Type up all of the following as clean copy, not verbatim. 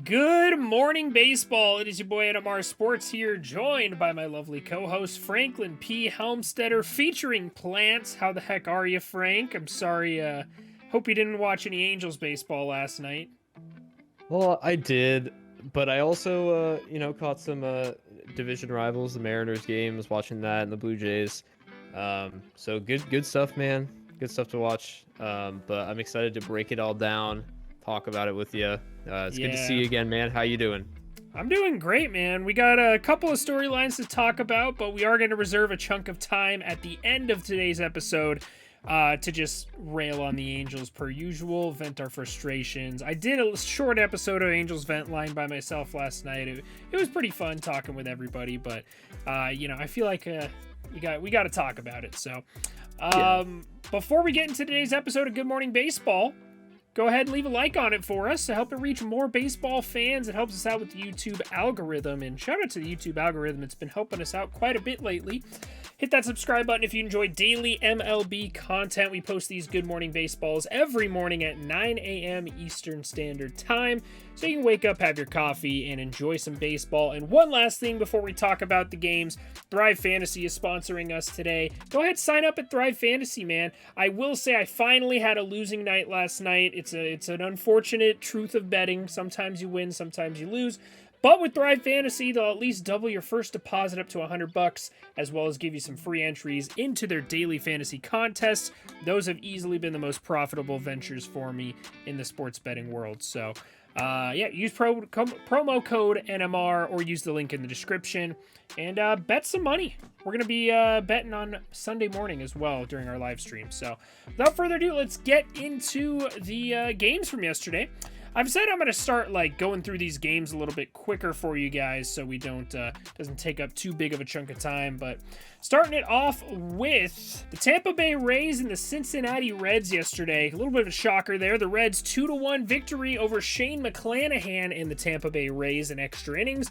Good morning, baseball. It is your boy Adamar Sports here, joined by my lovely co-host Franklin P. Helmstetter, featuring plants. How the heck are you, Frank? I'm sorry. Hope you didn't watch any Angels baseball last night. Well, I did, but I also, caught some division rivals, the Mariners games, watching that and the Blue Jays. So good stuff, man. Good stuff to watch. But I'm excited to break it all down, talk about it with you. It's good to see Yeah. you again, man. How you doing? I'm doing great, man. We got a couple of storylines to talk about, but we are going to reserve a chunk of time at the end of today's episode to just rail on the Angels per usual, vent our frustrations. I did a short episode of Angels Vent Line by myself last night. It was pretty fun talking with everybody, but I feel like we got to talk about it. So, Yeah. before we get into today's episode of Good Morning Baseball, go ahead and leave a like on it for us to help it reach more baseball fans. It helps us out with the YouTube algorithm. And shout out to the YouTube algorithm. It's been helping us out quite a bit lately. Hit that subscribe button if you enjoy daily MLB content. We post these Good Morning Baseballs every morning at 9 a.m. Eastern Standard Time. So you can wake up, have your coffee, and enjoy some baseball. And one last thing before we talk about the games, Thrive Fantasy is sponsoring us today. Go ahead, sign up at Thrive Fantasy, man. I will say I finally had a losing night last night. It's an unfortunate truth of betting. Sometimes you win, sometimes you lose. But with Thrive Fantasy, they'll at least double your first deposit up to $100, as well as give you some free entries into their daily fantasy contests. Those have easily been the most profitable ventures for me in the sports betting world. So, use promo code NMR or use the link in the description and bet some money. We're going to be betting on Sunday morning as well during our live stream. So, without further ado, let's get into the games from yesterday. I've said I'm going to start going through these games a little bit quicker for you guys so we doesn't take up too big of a chunk of time, but starting it off with the Tampa Bay Rays and the Cincinnati Reds yesterday. A little bit of a shocker there. The Reds 2-1 victory over Shane McClanahan and the Tampa Bay Rays in extra innings.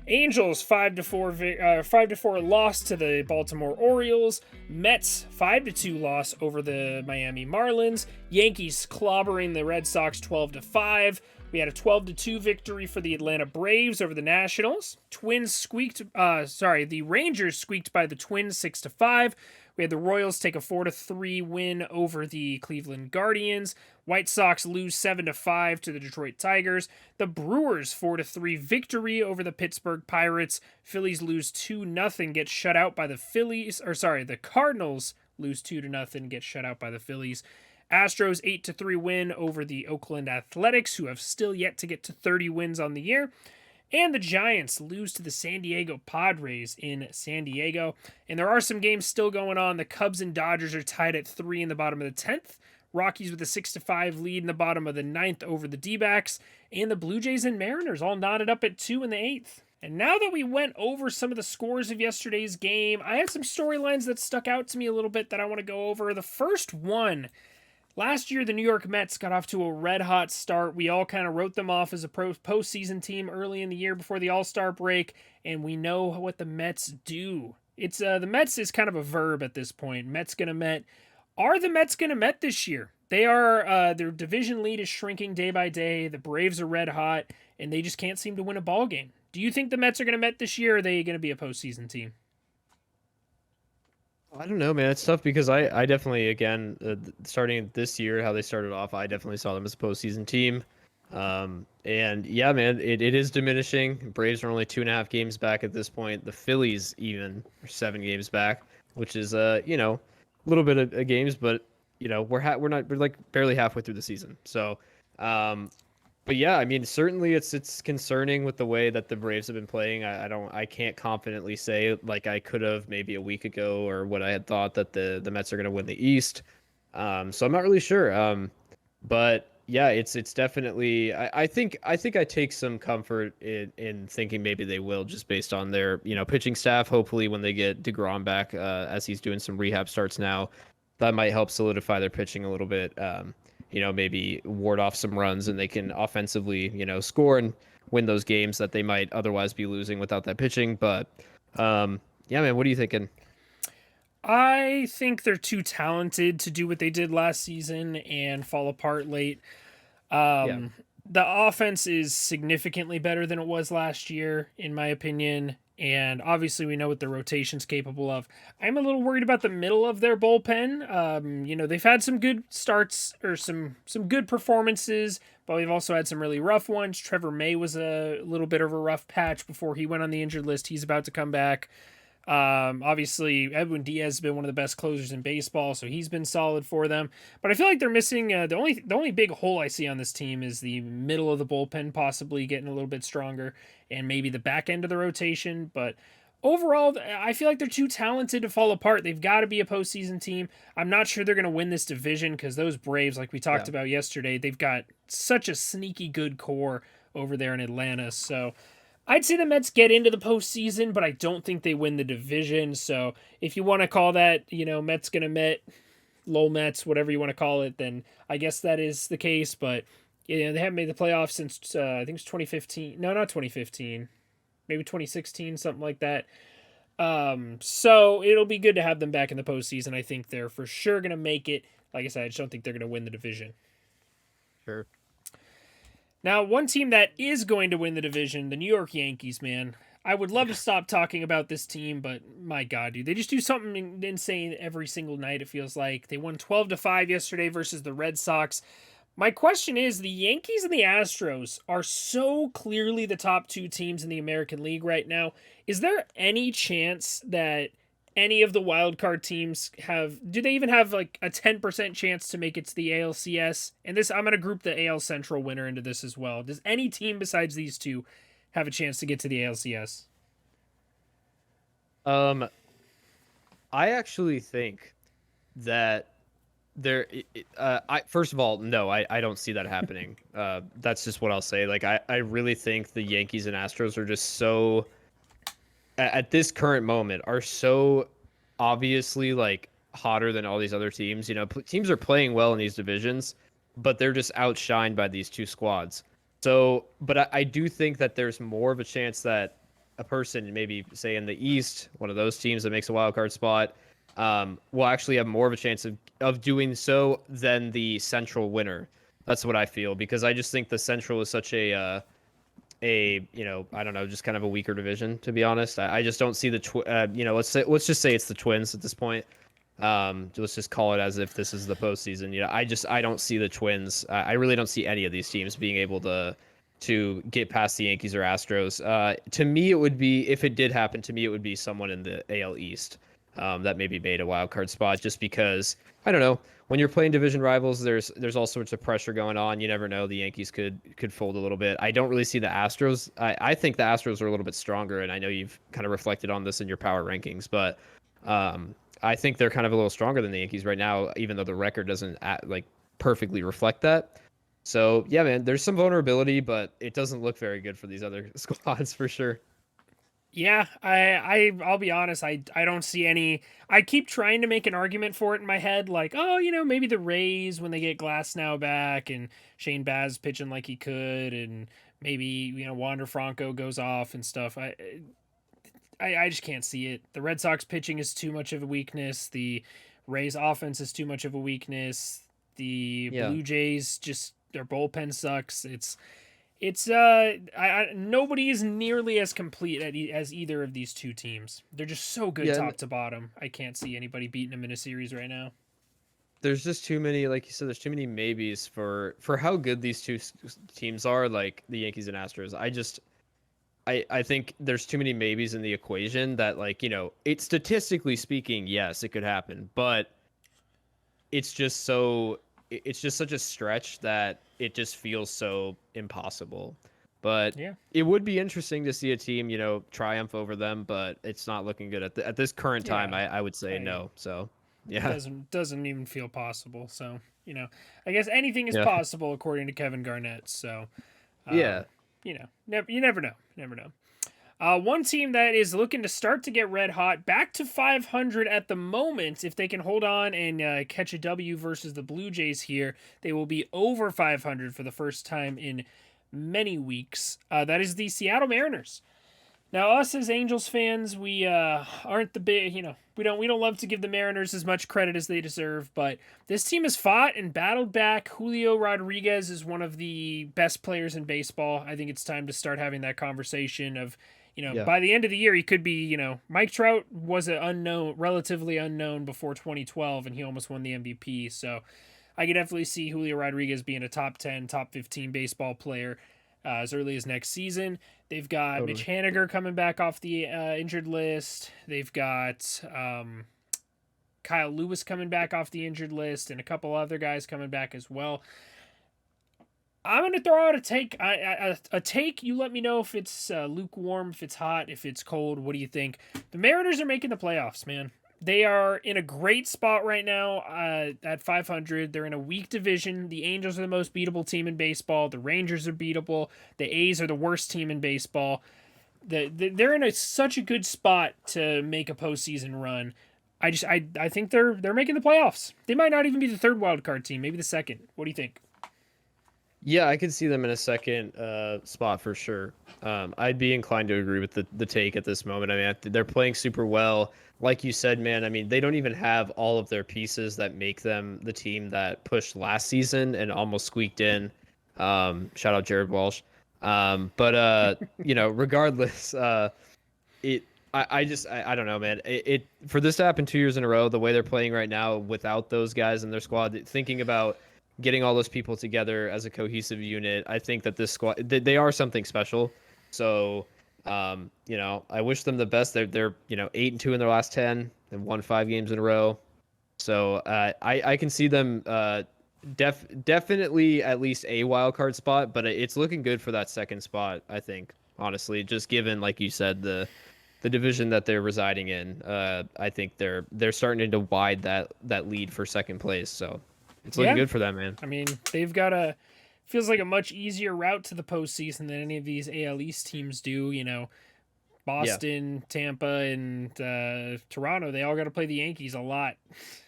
Angels 5-4 loss to the Baltimore Orioles. Mets 5-2 loss over the Miami Marlins. Yankees clobbering the Red Sox 12-5. We had a 12-2 victory for the Atlanta Braves over the Nationals. The Rangers squeaked by the Twins 6-5. We had the Royals take a 4-3 win over the Cleveland Guardians. White Sox lose 7-5 to the Detroit Tigers. The Brewers 4-3 victory over the Pittsburgh Pirates. Phillies lose 2-0, get shut out by the the Cardinals lose 2-0, get shut out by the Phillies. Astros 8-3 win over the Oakland Athletics, who have still yet to get to 30 wins on the year. And the Giants lose to the San Diego Padres in San Diego. And there are some games still going on. The Cubs and Dodgers are tied at 3 in the bottom of the 10th. Rockies with a 6-5 lead in the bottom of the 9th over the D-backs. And the Blue Jays and Mariners all knotted up at 2 in the 8th. And now that we went over some of the scores of yesterday's game, I have some storylines that stuck out to me a little bit that I want to go over. The first one, last year, the New York Mets got off to a red-hot start. We all kind of wrote them off as a postseason team early in the year before the All-Star break, and we know what the Mets do. It's the Mets is kind of a verb at this point. Mets gonna Met. Are the Mets gonna Met this year? They are. Their division lead is shrinking day by day. The Braves are red-hot, and they just can't seem to win a ball game. Do you think the Mets are gonna Met this year, or are they gonna be a postseason team? I don't know, man. It's tough because I definitely, again, starting this year, how they started off, I definitely saw them as a postseason team. And yeah, man, it is diminishing. Braves are only 2.5 games back at this point. The Phillies even are 7 games back, which is a little bit of games, but we're like barely halfway through the season. So, but yeah, I mean, certainly it's concerning with the way that the Braves have been playing. I can't confidently say like I could have maybe a week ago or what I had thought that the Mets are going to win the East. So I'm not really sure. But yeah, it's definitely I think I take some comfort in thinking maybe they will just based on their pitching staff. Hopefully when they get DeGrom back as he's doing some rehab starts now, that might help solidify their pitching a little bit. Maybe ward off some runs and they can offensively, score and win those games that they might otherwise be losing without that pitching. But yeah, man, what are you thinking? I think they're too talented to do what they did last season and fall apart late. Yeah. The offense is significantly better than it was last year, in my opinion. And obviously, we know what the rotation's capable of. I'm a little worried about the middle of their bullpen. They've had some good starts or some good performances, but we've also had some really rough ones. Trevor May was a little bit of a rough patch before he went on the injured list. He's about to come back. Obviously, Edwin Diaz has been one of the best closers in baseball, so he's been solid for them. But I feel like they're missing the only big hole I see on this team is the middle of the bullpen, possibly getting a little bit stronger, and maybe the back end of the rotation. But overall, I feel like they're too talented to fall apart. They've got to be a postseason team. I'm not sure they're going to win this division because those Braves, like we talked about yesterday, they've got such a sneaky good core over there in Atlanta. So I'd say the Mets get into the postseason, but I don't think they win the division. So if you want to call that, Mets gonna Met, low Mets, whatever you want to call it, then I guess that is the case. But they haven't made the playoffs since I think it's 2015. No, not 2015. Maybe 2016, something like that. So it'll be good to have them back in the postseason. I think they're for sure gonna make it. Like I said, I just don't think they're gonna win the division. Sure. Now, one team that is going to win the division, the New York Yankees, man. I would love to stop talking about this team, but my God, dude, they just do something insane every single night, it feels like. They won 12-5 yesterday versus the Red Sox. My question is, the Yankees and the Astros are so clearly the top two teams in the American League right now. Is there any chance that any of the wild card teams do they even have like a 10% chance to make it to the ALCS? And this, I'm going to group the AL Central winner into this as well. Does any team besides these two have a chance to get to the ALCS? I actually think that first of all, no, I don't see that happening. That's just what I'll say. Like, I really think the Yankees and Astros are just so, at this current moment, are so obviously like hotter than all these other teams. Teams are playing well in these divisions, but they're just outshined by these two squads. So, but I do think that there's more of a chance that a person, maybe say in the East, one of those teams that makes a wild card spot, will actually have more of a chance of doing so than the Central winner. That's what I feel, because I just think the Central is such I don't know, just kind of a weaker division, to be honest. I just don't see the let's just say it's the Twins at this point. Let's just call it as if this is the postseason. I don't see the Twins. I really don't see any of these teams being able to get past the Yankees or Astros. To me, it would be, if it did happen, to me it would be someone in the AL East that maybe made a wild card spot, just because, I don't know, when you're playing division rivals, there's all sorts of pressure going on. You never know, the Yankees could fold a little bit. I don't really see the Astros. I think the Astros are a little bit stronger, and I know you've kind of reflected on this in your power rankings, but I think they're kind of a little stronger than the Yankees right now, even though the record doesn't perfectly reflect that. So yeah, man, there's some vulnerability, but it doesn't look very good for these other squads for sure. Yeah, I'll be honest, I don't see any. I keep trying to make an argument for it in my head, like, oh, maybe the Rays when they get Glasnow back and Shane Baz pitching like he could, and maybe Wander Franco goes off and stuff. I just can't see it. The Red Sox pitching is too much of a weakness. The Rays offense is too much of a weakness. The Blue Jays, just their bullpen sucks. Nobody is nearly as complete as either of these two teams. They're just so good top to bottom. I can't see anybody beating them in a series right now. There's just too many, like you said, there's too many maybes for how good these two teams are, like the Yankees and Astros. I think there's too many maybes in the equation that, it's statistically speaking, yes, it could happen, but it's just such a stretch that it just feels so impossible. But it would be interesting to see a team, triumph over them, but it's not looking good at this current time. I would say no. So yeah, doesn't even feel possible. So I guess anything is possible according to Kevin Garnett. So you never know. One team that is looking to start to get red hot, back to 500 at the moment. If they can hold on and catch a W versus the Blue Jays here, they will be over 500 for the first time in many weeks. That is the Seattle Mariners. Now, us as Angels fans, we aren't the big, we don't love to give the Mariners as much credit as they deserve, but this team has fought and battled back. Julio Rodriguez is one of the best players in baseball. I think it's time to start having that conversation of, Yeah, by the end of the year, he could be, Mike Trout was an unknown, relatively unknown before 2012, and he almost won the MVP. So I could definitely see Julio Rodriguez being a top 10, top 15 baseball player as early as next season. They've got Mitch totally. Haniger coming back off the injured list. They've got Kyle Lewis coming back off the injured list, and a couple other guys coming back as well. I'm going to throw out a take. A take. You let me know if it's lukewarm, if it's hot, if it's cold. What do you think? The Mariners are making the playoffs, man. They are in a great spot right now at 500. They're in a weak division. The Angels are the most beatable team in baseball. The Rangers are beatable. The A's are the worst team in baseball. They're in such a good spot to make a postseason run. I think they're making the playoffs. They might not even be the third wild card team, maybe the second. What do you think? Yeah, I could see them in a second spot for sure. I'd be inclined to agree with the take at this moment. I mean, they're playing super well. Like you said, man, I mean, they don't even have all of their pieces that make them the team that pushed last season and almost squeaked in. Shout out Jared Walsh. Regardless, it I don't know, man. It for this to happen 2 years in a row, the way they're playing right now without those guys in their squad, thinking about getting all those people together as a cohesive unit, I think that this squad they are something special. So, I wish them the best. They're 8-2 in their last 10 and won 5 games in a row. So I can see them definitely at least a wild card spot, but it's looking good for that second spot. I think honestly, just given like you said the division that they're residing in, I think they're starting to wide that lead for second place. So it's looking Yeah, good for them, man. I mean, they've got feels like a much easier route to the postseason than any of these AL East teams do. Yeah, Boston, Tampa, and Toronto, they all got to play the Yankees a lot,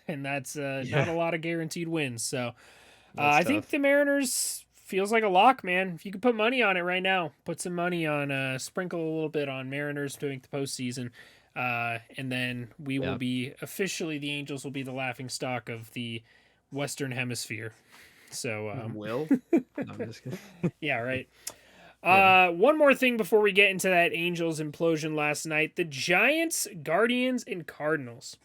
and that's not a yeah, lot of guaranteed wins. So that's I think tough. the Mariners feels like a lock, man. If you could put money on it right now, put some money on, sprinkle a little bit on Mariners to make the postseason. And then we will Yeah, be officially, the Angels will be the laughing stock of the Western Hemisphere. So, Will. No, I'm just kidding. yeah, right. Yeah. One more thing before we get into that Angels implosion last night: the Giants, Guardians, and Cardinals.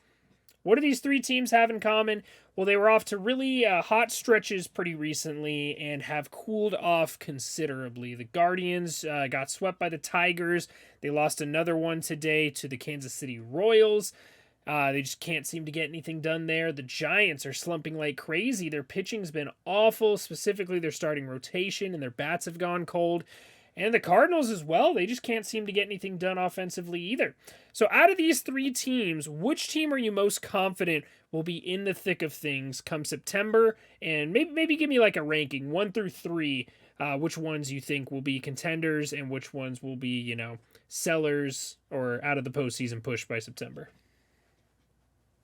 What do these three teams have in common? Well, they were off to really hot stretches pretty recently and have cooled off considerably. The Guardians got swept by the Tigers. They lost another one today to the Kansas City Royals. They just can't seem to get anything done there. The Giants are slumping like crazy. Their pitching's been awful, specifically their starting rotation, and their bats have gone cold. And the Cardinals as well. They just can't seem to get anything done offensively either. So, out of these three teams, which team are you most confident will be in the thick of things come September? And maybe give me like a ranking, 1 through 3. Which ones you think will be contenders and which ones will be, sellers or out of the postseason push by September?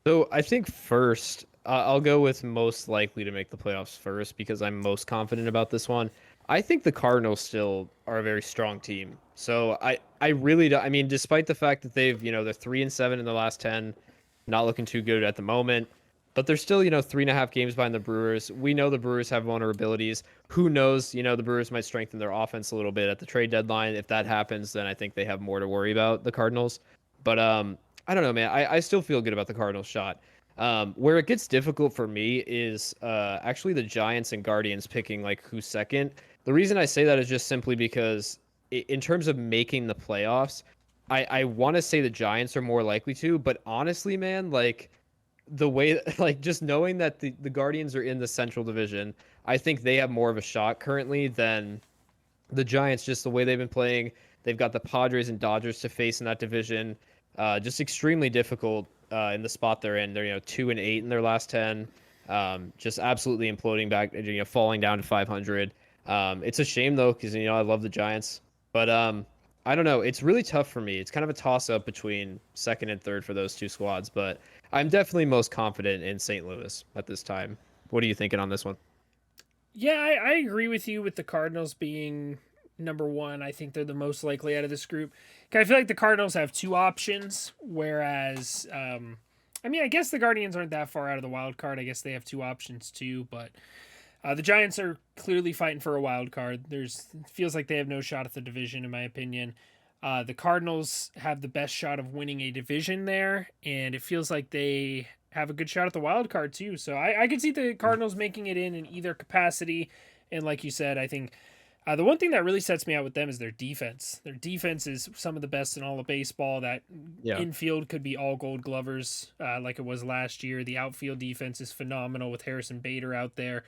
So I think first, I'll go with most likely to make the playoffs first because I'm most confident about this one. I think the Cardinals still are a very strong team. So I really do, I mean, despite the fact that they're 3-7 in the last 10, not looking too good at the moment, but they're still 3.5 games behind the Brewers. We know the Brewers have vulnerabilities. Who knows? The Brewers might strengthen their offense a little bit at the trade deadline. If that happens, then I think they have more to worry about, the Cardinals. But I don't know, man. I still feel good about the Cardinals shot. Where it gets difficult for me is actually the Giants and Guardians picking like who's second. The reason I say that is just simply because in terms of making the playoffs, I want to say the Giants are more likely to, but honestly, man, like the way like just knowing that the Guardians are in the Central Division, I think they have more of a shot currently than the Giants, just the way they've been playing. They've got the Padres and Dodgers to face in that division. Just extremely difficult in the spot they're in. They're 2-8 in their last 10. Just absolutely imploding back, falling down to 500. It's a shame though, because I love the Giants, but I don't know. It's really tough for me. It's kind of a toss up between second and third for those two squads, but I'm definitely most confident in St. Louis at this time. What are you thinking on this one? Yeah, I agree with you with the Cardinals being number one. I think they're the most likely out of this group. I feel like the Cardinals have two options, whereas, I mean, I guess the Guardians aren't that far out of the wild card. I guess they have two options too, but the Giants are clearly fighting for a wild card. Feels like they have no shot at the division, in my opinion. The Cardinals have the best shot of winning a division there, and it feels like they have a good shot at the wild card too. So I could see the Cardinals making it in either capacity. And like you said, I think the one thing that really sets me out with them is their defense. Their defense is some of the best in all of baseball. That infield could be all Gold Glovers like it was last year. The outfield defense is phenomenal with Harrison Bader out there.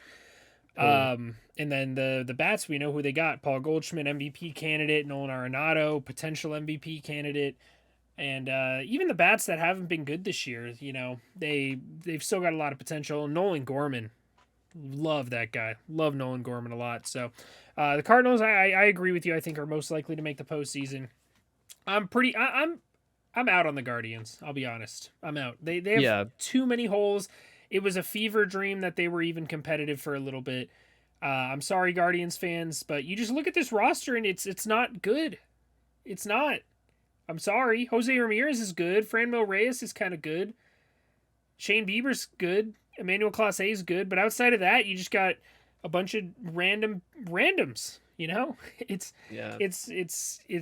And then the bats, we know who they got. Paul Goldschmidt, MVP candidate. Nolan Arenado, potential MVP candidate. And even the bats that haven't been good this year, you know, they've still got a lot of potential. Nolan Gorman, love that guy. Love Nolan Gorman a lot. So the Cardinals, I agree with you. I think are most likely to make the postseason. I'm out on the Guardians. I'll be honest. I'm out. They have too many holes. It was a fever dream that they were even competitive for a little bit. I'm sorry, Guardians fans, but you just look at this roster and it's not good. It's not. I'm sorry. Jose Ramirez is good. Franmil Reyes is kind of good. Shane Bieber's good. Emmanuel Clase is good. But outside of that, you just got a bunch of randoms. You know, it's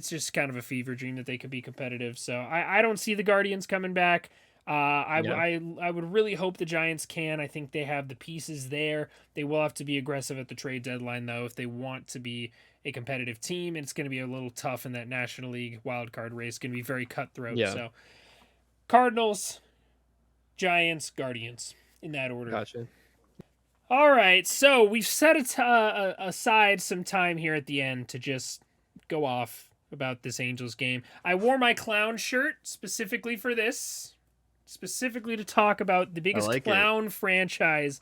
just kind of a fever dream that they could be competitive. So I don't see the Guardians coming back. I would really hope the Giants can. I think they have the pieces there. They will have to be aggressive at the trade deadline, though, if they want to be a competitive team. And it's going to be a little tough in that National League wildcard race. It's going to be very cutthroat. Yeah. So Cardinals, Giants, Guardians in that order. Gotcha. All right. So we've set aside some time here at the end to just go off about this Angels game. I wore my clown shirt specifically for this. Specifically to talk about the biggest clown franchise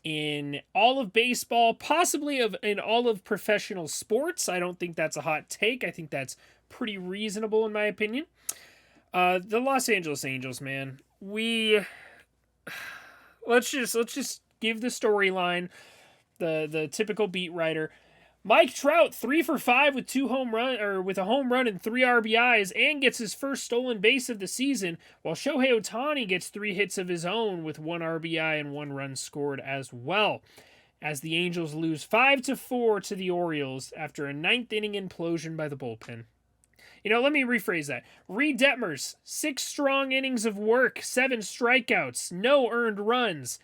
in all of baseball, possibly in all of professional sports. I don't think that's a hot take. I think that's pretty reasonable in my opinion. The Los Angeles Angels, man. Let's just give the storyline. The typical beat writer. Mike Trout 3 for 5 with with a home run and 3 RBIs and gets his first stolen base of the season, while Shohei Ohtani gets 3 hits of his own with 1 RBI and 1 run scored as well. As the Angels lose 5-4 to the Orioles after a 9th inning implosion by the bullpen. You know, let me rephrase that. Reed Detmers, 6 strong innings of work, 7 strikeouts, no earned runs.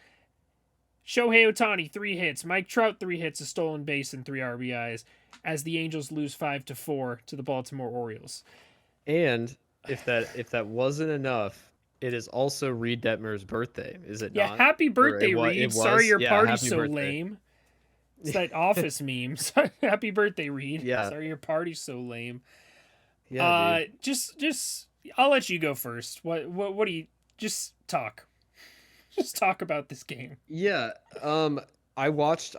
Shohei Ohtani, 3 hits. Mike Trout, 3 hits, a stolen base, and 3 RBIs as the Angels lose 5-4 to the Baltimore Orioles. And if that wasn't enough, it is also Reed Detmer's birthday, is it not? Yeah, happy birthday, Reed. Sorry your party's so lame. It's that Office meme. Happy birthday, Reed. Yeah. Sorry your party's so lame. Yeah, just I'll let you go first. What do you just talk? Just talk about this game. Yeah. I watched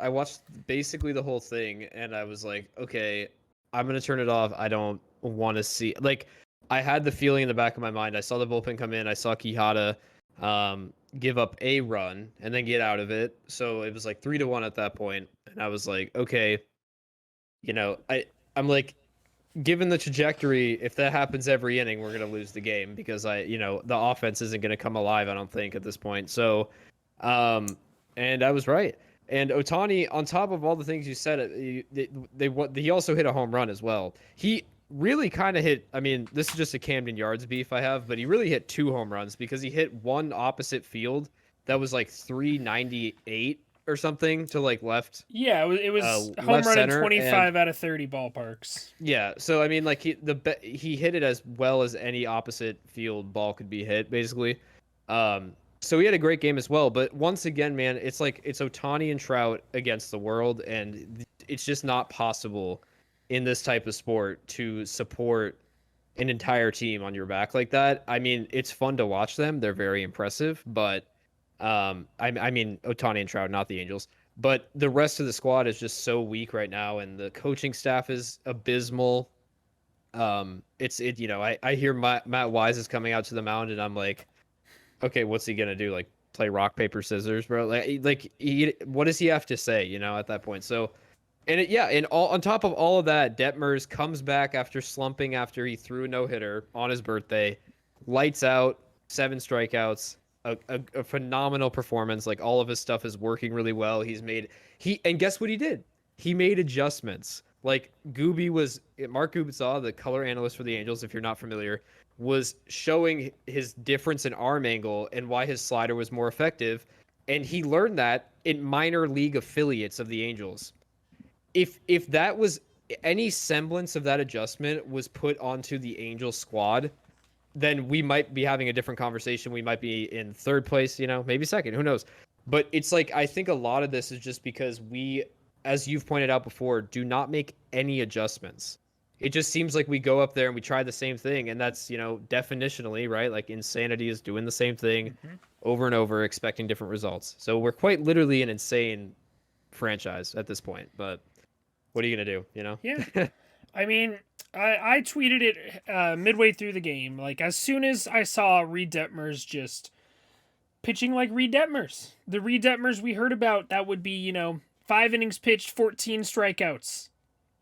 basically the whole thing and I was like, okay, I'm going to turn it off. I don't want to see, like, I had the feeling in the back of my mind. I saw the bullpen come in. I saw Quijada give up a run and then get out of it. So it was like 3-1 at that point. And I was like, okay, you know, I'm like, given the trajectory, if that happens every inning, we're going to lose the game because the offense isn't going to come alive, I don't think, at this point. So, and I was right. And Ohtani, on top of all the things you said, he also hit a home run as well. He really kind of hit, I mean, this is just a Camden Yards beef I have, but he really hit 2 home runs because he hit one opposite field that was like 398 or something to like left. Yeah, it was home run in 25 out of 30 ballparks. Yeah, so I mean, like he hit it as well as any opposite field ball could be hit, basically. So he had a great game as well. But once again, man, it's like it's Ohtani and Trout against the world, and it's just not possible in this type of sport to support an entire team on your back like that. I mean, it's fun to watch them; they're very impressive, but. I mean, Ohtani and Trout, not the Angels, but the rest of the squad is just so weak right now, and the coaching staff is abysmal. I hear Matt Wise is coming out to the mound, and I'm like, okay, what's he gonna do? Like play rock paper scissors, bro? What does he have to say? At that point. So, And all on top of all of that, Detmers comes back after slumping after he threw a no-hitter on his birthday, lights out, 7 strikeouts, a phenomenal performance. Like all of his stuff is working really well. And guess what he did? He made adjustments. Like Mark Gubicza, the color analyst for the Angels, if you're not familiar, was showing his difference in arm angle and why his slider was more effective. And he learned that in minor league affiliates of the Angels. If that was any semblance of that adjustment was put onto the Angels squad, then we might be having a different conversation. We might be in third place, maybe second, who knows? But it's like I think a lot of this is just because we, as you've pointed out before, do not make any adjustments. It just seems like we go up there and we try the same thing, and that's, definitionally, right? Like insanity is doing the same thing over and over, expecting different results. So we're quite literally an insane franchise at this point, but what are you going to do, Yeah. I mean, I tweeted it midway through the game. Like, as soon as I saw Reed Detmers just pitching like Reed Detmers, the Reed Detmers we heard about, that would be, 5 innings pitched, 14 strikeouts,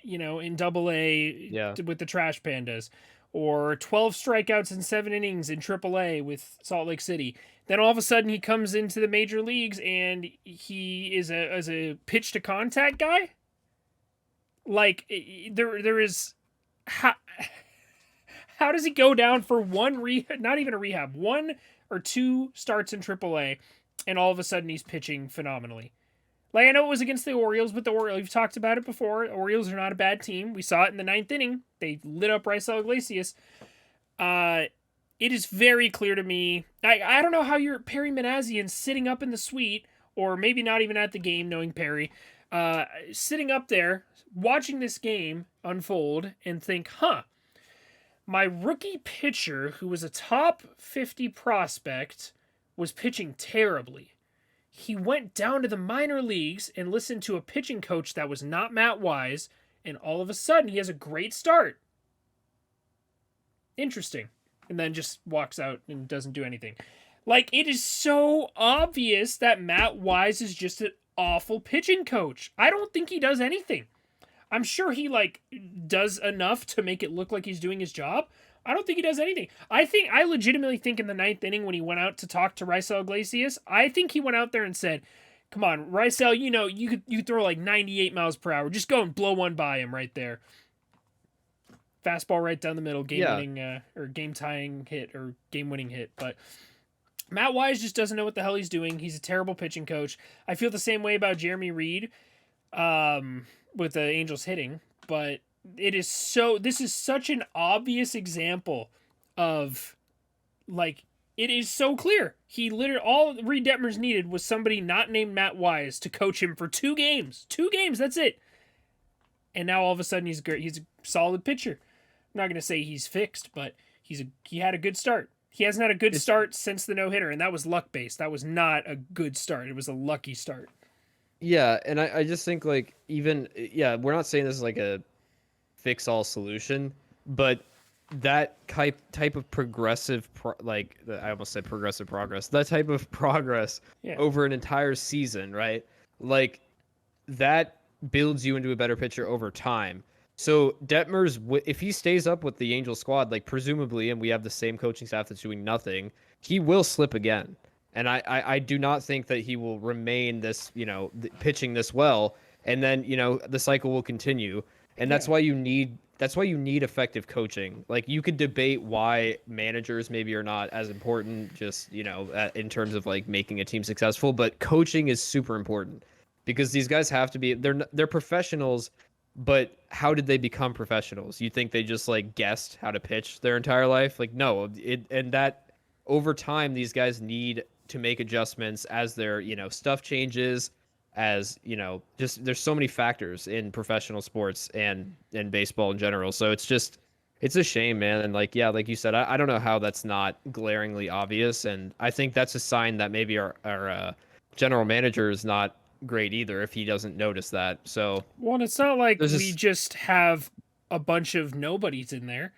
in Double-A with the Trash Pandas, or 12 strikeouts in 7 innings in Triple-A with Salt Lake City. Then all of a sudden he comes into the major leagues and he is a pitch to contact guy. Like, there is how does he go down for not even a rehab, 1 or 2 starts in AAA, and all of a sudden he's pitching phenomenally. Like, I know it was against the Orioles, but the Orioles, we've talked about it before. The Orioles are not a bad team. We saw it in the 9th inning. They lit up Raisel Iglesias. It is very clear to me. I don't know how you're Perry Manassian sitting up in the suite, or maybe not even at the game, knowing Perry, sitting up there watching this game unfold and think, my rookie pitcher, who was a top 50 prospect, was pitching terribly. He went down to the minor leagues and listened to a pitching coach that was not Matt Wise, and all of a sudden he has a great start. Interesting. And then just walks out and doesn't do anything. Like, it is so obvious that Matt Wise is just an awful pitching coach. I don't think he does anything. I'm sure he does enough to make it look like he's doing his job. I don't think he does anything. I legitimately think in the 9th inning when he went out to talk to Raisel Iglesias, I think he went out there and said, "Come on, Raisel, you could throw like 98 miles per hour. Just go and blow one by him right there." Fastball right down the middle, game-winning or game-tying hit or game-winning hit. But Matt Wise just doesn't know what the hell he's doing. He's a terrible pitching coach. I feel the same way about Jeremy Reed with the Angels hitting, but this is such an obvious example of, like, it is so clear. All Reed Detmers needed was somebody not named Matt Wise to coach him for 2 games. 2 games, that's it. And now all of a sudden he's great. He's a solid pitcher. I'm not going to say he's fixed, but he had a good start. He hasn't had a good start since the no-hitter, and that was luck-based. That was not a good start. It was a lucky start. Yeah, and I just think, like, we're not saying this is like a fix-all solution, but that type of progressive, I almost said progressive progress, that type of progress over an entire season, right? Like, that builds you into a better pitcher over time. So Detmers, if he stays up with the Angel squad, like presumably, and we have the same coaching staff that's doing nothing, he will slip again. And I do not think that he will remain this, pitching this well. And then, the cycle will continue. And that's why you need effective coaching. Like, you could debate why managers maybe are not as important, just, in terms of like making a team successful, but coaching is super important because these guys have to be, they're professionals. But how did they become professionals? You think they just like guessed how to pitch their entire life? Like, no, and that over time, these guys need to make adjustments as their, stuff changes, as, just there's so many factors in professional sports and baseball in general. So it's a shame, man. And like you said, I don't know how that's not glaringly obvious. And I think that's a sign that maybe our general manager is not great either if he doesn't notice that. So, well, it's not like we just have a bunch of nobodies in there.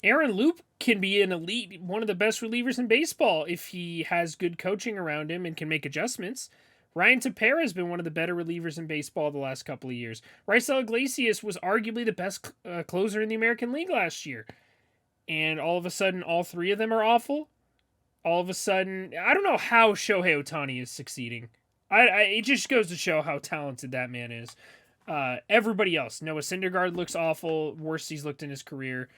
Aaron Loop can be an elite, one of the best relievers in baseball if he has good coaching around him and can make adjustments. Ryan Tepera has been one of the better relievers in baseball the last couple of years. Raisel Iglesias was arguably the best closer in the American League last year. And all of a sudden, all three of them are awful. All of a sudden, I don't know how Shohei Ohtani is succeeding. It just goes to show how talented that man is. Everybody else, Noah Syndergaard looks awful, worst he's looked in his career.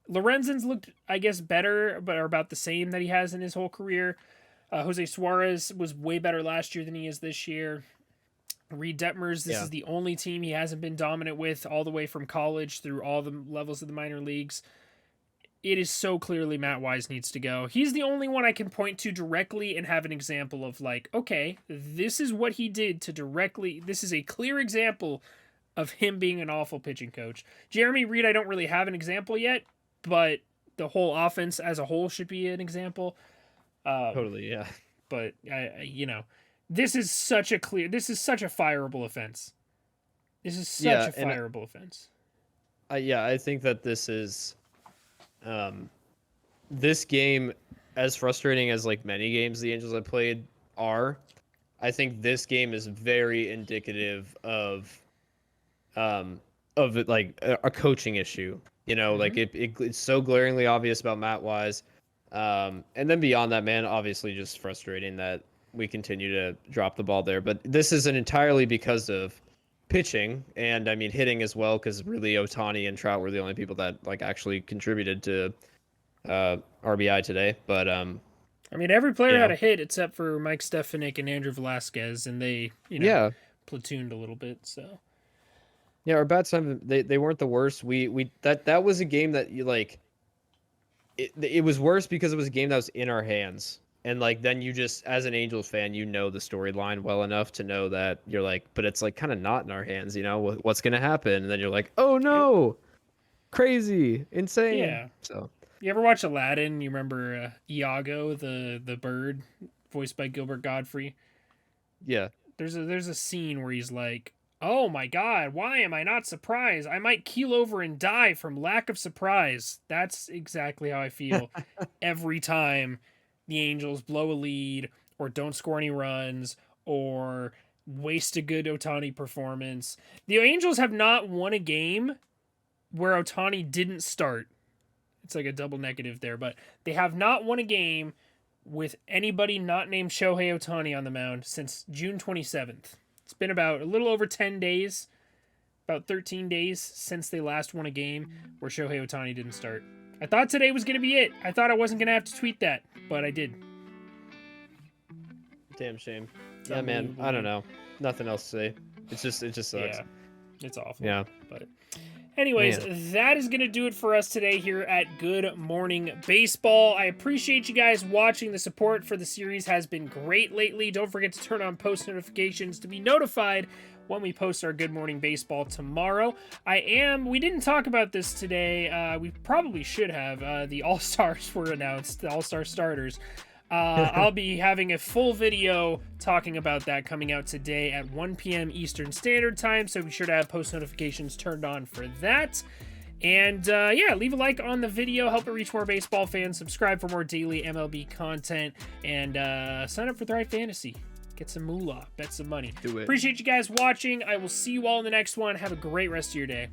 Lorenzen's looked, I guess, better, but are about the same that he has in his whole career. Jose Suarez was way better last year than he is this year. Reed Detmers, this is the only team he hasn't been dominant with all the way from college through all the levels of the minor leagues. It is so clearly Matt Wise needs to go. He's the only one I can point to directly and have an example of like, okay, this is what he did to directly, this is a clear example of him being an awful pitching coach. Jeremy Reed, I don't really have an example yet, but the whole offense as a whole should be an example. Totally, yeah. But, this is such a fireable offense. This is such a fireable offense. I think that this is... this game, as frustrating as like many games the Angels have played are, I think this game is very indicative of like a coaching issue. Like it's so glaringly obvious about Matt Wise. And then beyond that, man, obviously just frustrating that we continue to drop the ball there. But this isn't entirely because of pitching, and I mean hitting as well, because really Ohtani and Trout were the only people that like actually contributed to RBI today. But I mean, every player had a hit except for Mike Stefanik and Andrew Velasquez, and they platooned a little bit. So our bats time, they weren't the worst. That was a game that you like. It was worse because it was a game that was in our hands. And like then you just, as an Angels fan, the storyline well enough to know that you're like, but it's like kind of not in our hands, what's gonna happen? And then you're like, oh no, crazy, insane. Yeah. So you ever watch Aladdin? You remember Iago, the bird, voiced by Gilbert Godfrey? Yeah. There's a scene where he's like, oh my God, why am I not surprised? I might keel over and die from lack of surprise. That's exactly how I feel every time the Angels blow a lead or don't score any runs or waste a good Ohtani performance. The Angels have not won a game where Ohtani didn't start. It's like a double negative there, but they have not won a game with anybody not named Shohei Ohtani on the mound since June 27th. It's been about a little over 10 days, about 13 days since they last won a game where Shohei Ohtani didn't start. I thought today was going to be it. I thought I wasn't going to have to tweet that, but I did. Damn shame. Yeah, man. I don't know. Nothing else to say. It just sucks. Yeah, it's awful. Yeah. But anyways, that is going to do it for us today here at Good Morning Baseball. I appreciate you guys watching. The support for the series has been great lately. Don't forget to turn on post notifications to be notified when we post our Good Morning Baseball tomorrow. We didn't talk about this today. We probably should have. The All-Stars were announced, the All-Star starters. I'll be having a full video talking about that coming out today at 1 p.m. Eastern Standard Time, so be sure to have post notifications turned on for that. And leave a like on the video, help it reach more baseball fans, subscribe for more daily MLB content, and sign up for Thrive Fantasy. Get some moolah, bet some money. Do it. Appreciate you guys watching. I will see you all in the next one. Have a great rest of your day.